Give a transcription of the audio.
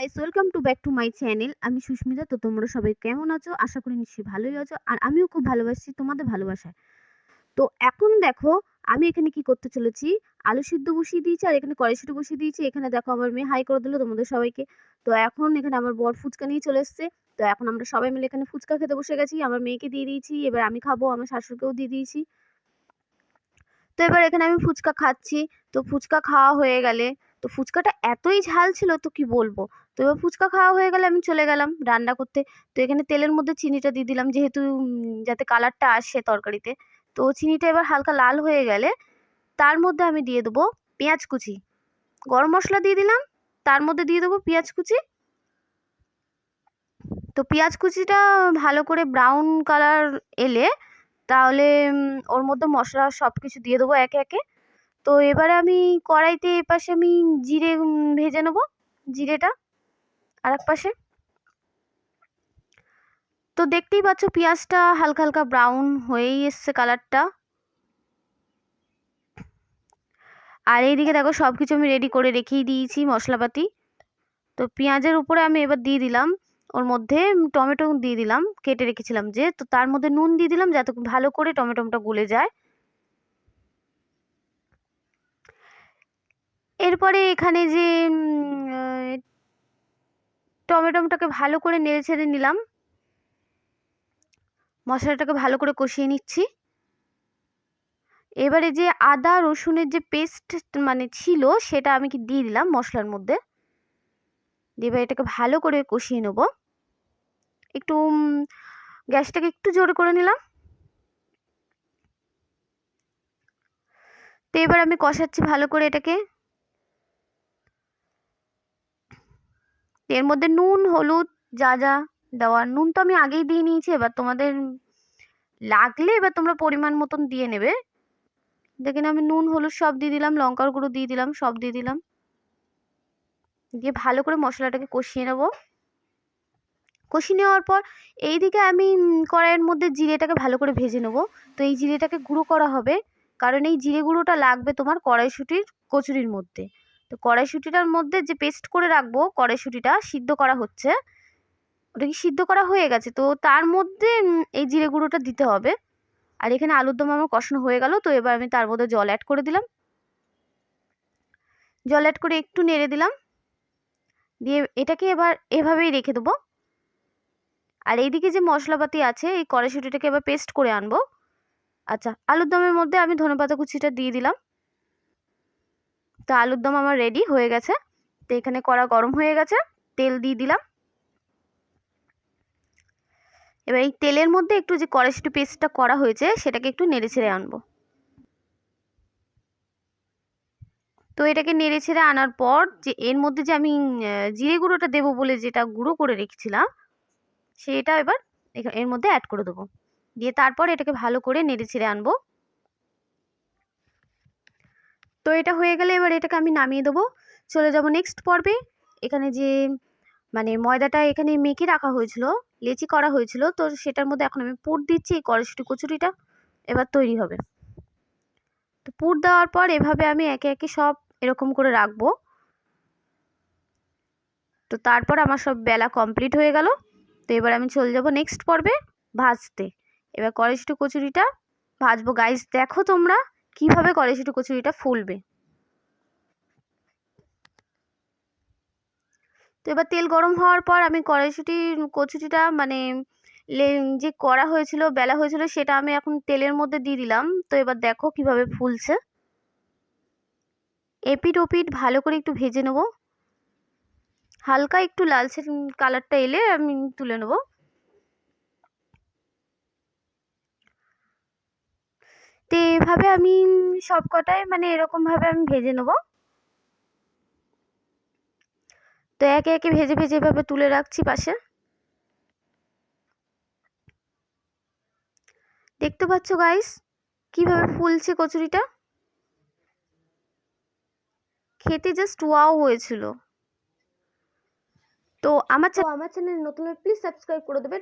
Guys, welcome to back to my channel. আমি সুস্মিতা। তো তোমরা সবাই কেমন আছো? আশা করি নিশ্চয়ই ভালোই আছো, আর আমিও খুব ভালোবাসি তোমাদের ভালোবাসায়। তো এখন দেখো আমি এখানে কি করতে চলেছি। আলু সিদ্ধ বসিয়ে দিয়েছি আর এখানে কড়াইশুঁটি বসিয়ে দিয়েছি। এখানে দেখো আমার মেয়ে হাই করে দিল তোমাদের সবাইকে। তো এখন এখানে আমার বর ফুচকা নিয়ে চলে এসেছে। তো এখন আমরা সবাই মিলে এখানে ফুচকা খেতে বসে গেছি। আমার মেয়েকে দিয়ে দিয়েছি, এবার আমি খাবো, আমার শাশুড়িকেও দিয়ে দিয়েছি। তো এবার এখানে আমি ফুচকা খাচ্ছি। তো ফুচকা খাওয়া হয়ে গেলে, তো ফুচকাটা এতই ঝাল ছিল তো কি বলবো। তো এবার ফুচকা খাওয়া হয়ে গেলে আমি চলে গেলাম রান্না করতে। তো এখানে তেলের মধ্যে চিনিটা দিয়ে দিলাম, যেহেতু যাতে কালারটা আসে তরকারিতে। তো চিনিটা এবার হালকা লাল হয়ে গেলে তার মধ্যে আমি দিয়ে দেবো পেঁয়াজ কুচি। গরম মশলা দিয়ে দিলাম, তার মধ্যে দিয়ে দেবো পেঁয়াজ কুচি। তো পেঁয়াজ কুচিটা ভালো করে ব্রাউন কালার এলে তাহলে ওর মধ্যে মশলা সব কিছু দিয়ে দেবো একে একে। তো এবারে আমি কড়াইতে এপাশে আমি জিরে ভেজে নেবো, জিরেটা আর এক পাশে। তো দেখতেই পাচ্ছ পেঁয়াজটা হালকা হালকা ব্রাউন হয়েই এসছে কালারটা। আর এইদিকে দেখো সব কিছু আমি রেডি করে রেখেই দিয়েছি মশলাপাতি। তো পেঁয়াজের উপরে আমি এবার দিয়ে দিলাম ওর মধ্যে টমেটো দিয়ে দিলাম, কেটে রেখেছিলাম যে। তো তার মধ্যে নুন দিয়ে দিলাম যাতে ভালো করে টমেটোটা গলে যায়। এরপরে এখানে যে টমেটোটাকে ভালো করে নেড়ে ছেড়ে নিলাম, মশলাটাকে ভালো করে কষিয়ে নিচ্ছি। এবারে যে আদা রসুনের যে পেস্ট মানে ছিল সেটা আমি কি দিয়ে দিলাম মশলার মধ্যে। দিয়ে এবার এটাকে ভালো করে কষিয়ে নেব। একটু গ্যাসটাকে একটু জোরে করে নিলাম। তো এবার আমি কষাচ্ছি ভালো করে এটাকে। এর মধ্যে নুন হলুদ যা যা দেওয়ার, নুন তো আমি আগেই দিয়ে নিয়েছি। এবার তোমাদের লাগলে এবার তোমরা পরিমাণ মতন দিয়ে নেবে। দেখেন আমি নুন হলুদ সব দিয়ে দিলাম, লঙ্কার গুঁড়ো দিয়ে দিলাম, সব দিয়ে দিলাম। দিয়ে ভালো করে মশলাটাকে কষিয়ে নেবো। কষিয়ে নেওয়ার পর এইদিকে আমি কড়াইয়ের মধ্যে জিরেটাকে ভালো করে ভেজে নেবো। তো এই জিরেটাকে গুঁড়ো করা হবে, কারণ এই জিরে গুঁড়োটা লাগবে তোমার কড়াইশুঁটির কচুরির মধ্যে। তো কড়াইশুঁটিটার মধ্যে যে পেস্ট করে রাখবো, কড়াইশুঁটিটা সিদ্ধ করা হচ্ছে, ওটা কি সিদ্ধ করা হয়ে গেছে, তো তার মধ্যে এই জিরে গুঁড়োটা দিতে হবে। আর এখানে আলুর দম আমার কষানো হয়ে গেল। তো এবার আমি তার মধ্যে জল অ্যাড করে দিলাম, জল অ্যাড করে একটু নেড়ে দিলাম। দিয়ে এটাকে এবার এভাবেই রেখে দেবো। আর এইদিকে যে মশলাপাতি আছে এই কড়াইশুঁটিটাকে এবার পেস্ট করে আনবো। আচ্ছা, আলুর দমের মধ্যে আমি ধনেপাতা কুচিটা দিয়ে দিলাম। তো আলুর দম আমার রেডি হয়ে গেছে। তো এখানে কড়া গরম হয়ে গেছে, তেল দিয়ে দিলাম। এবার এই তেলের মধ্যে একটু যে কড়াইশুঁটি পেস্টটা করা হয়েছে সেটাকে একটু নেড়ে ছেড়ে আনবো। তো এটাকে নেড়ে ছেড়ে আনার পর যে এর মধ্যে যে আমি জিরে গুঁড়োটা দেবো বলে যেটা গুঁড়ো করে রেখেছিলাম সেটা এবার এর মধ্যে অ্যাড করে দেবো। দিয়ে তারপর এটাকে ভালো করে নেড়ে ছেড়ে আনবো। তো এটা হয়ে গেলে এবার এটাকে আমি নামিয়ে দেবো, চলে যাব নেক্সট পর্বে। এখানে যে মানে ময়দাটা এখানে মেখে রাখা হয়েছিল, লেচি করা হয়েছিল, তো সেটার মধ্যে এখন আমি পুর দিচ্ছি। এই কড়াইশুঁটি কচুরিটা এবার তৈরি হবে। তো পুর দেওয়ার পর এভাবে আমি একে একে সব এরকম করে রাখবো। তো তারপর আমার সব বেলা কমপ্লিট হয়ে গেল। তো এবার আমি চলে যাব নেক্সট পর্বে ভাজতে। এবার কড়াইশুঁটি কচুরিটা ভাজবো। গাইস দেখো তোমরা কিভাবে কড়াইশুঁটি কচুরিটা ফুলবে। তো এবার তেল গরম হওয়ার পর আমি কড়াইশুঁটির কচুরিটা মানে যে করা হয়েছিল বেলা হয়েছিল সেটা আমি এখন তেলের মধ্যে দিয়ে দিলাম। তো এবার দেখো কিভাবে ফুলছে। এপিট ওপিট ভালো করে একটু ভেজে নেব, হালকা একটু লালচে কালারটা এলে আমি তুলে নেব। তো এভাবে আমি সব কটাই মানে এরকম ভাবে আমি ভেজে নেব। তো একে একে ভেজে ভেজে এভাবে তুলে রাখছি পাশে। দেখতে পাচ্ছ গাইস কিভাবে ফুলছে কচুরিটা, খেতে জাস্ট ওয়াও হয়েছিল। তো আমার চ্যানেল নতুন হলে প্লিজ সাবস্ক্রাইব করে দেবে।